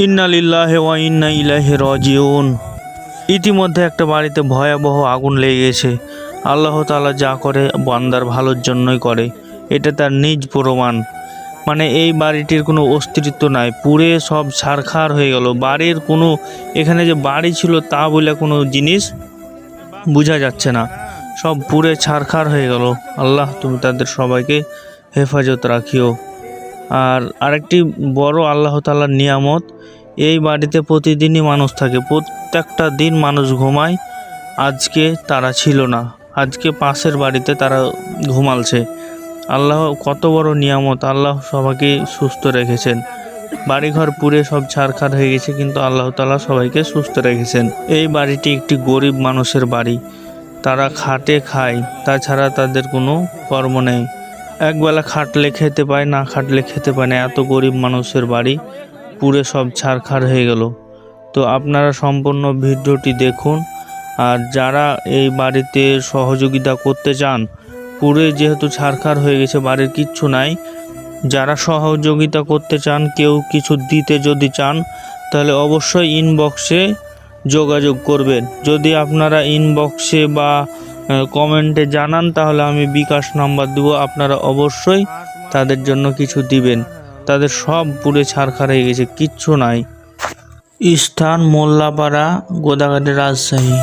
ইন্না লিল্লাহি ওয়া ইন্না ইলাইহি রাজিউন। ইতিমধ্যে একটা বাড়িতে ভয়াবহ আগুন লেগে গেছে। আল্লাহ তাআলা যা করে বান্দার ভালোর জন্যই করে, এটা তার নিজ প্রমাণ। মানে এই বাড়িটির কোনো অস্তিত্ব নাই, পুড়ে সব ছারখার হয়ে গেল। বাড়ির কোনো, এখানে যে বাড়ি ছিল তা বলে কোনো জিনিস বোঝা যাচ্ছে না, সব পুড়ে ছারখার হয়ে গেল। আল্লাহ তুমি তাদের সবাইকে হেফাজত রাখিও। আর আরেকটি বড় আল্লাহ তাআলার নিয়ামত, এই বাড়িতে প্রতিদিনই মানুষ থাকে, প্রত্যেকটা দিন মানুষ ঘুমায়। আজকে তারা ছিল না, আজকে পাশের বাড়িতে তারা ঘুমালছে। আল্লাহ কত বড় নিয়ামত, আল্লাহ সবাইকে সুস্থ রেখেছেন। বাড়িঘর পুড়ে সব ছারখার হয়ে গেছে, কিন্তু আল্লাহ তাআলা সবাইকে সুস্থ রেখেছেন। এই বাড়িটি একটি গরিব মানুষের বাড়ি, তারা খাটে খায়, তাছাড়া তাদের কোনো কর্ম নেই। একবেলা খাটলে খেতে পায়, না খাটলে খেতে পায় না। এত গরিব মানুষের বাড়ি পুড়ে সব ছারখার হয়ে গেল। তো আপনারা সম্পূর্ণ ভিডিওটি দেখুন। আর যারা এই বাড়িতে সহযোগিতা করতে চান, পুড়ে যেহেতু ছারখার হয়ে গেছে, বাড়ির কিচ্ছু নাই, যারা সহযোগিতা করতে চান, কেউ কিছু দিতে যদি চান, তাহলে অবশ্যই ইনবক্সে যোগাযোগ করবেন। যদি আপনারা ইনবক্সে বা কমেন্টে জানান, তাহলে আমি বিকাশ নাম্বার দেবো, আপনারা অবশ্যই তাদের জন্য কিছু দিবেন। তাদের সব পুড়ে ছারখার হয়ে গেছে, কিচ্ছু নাই। স্থান মোল্লাপাড়া, গোদাগাড়ি, রাজশাহী।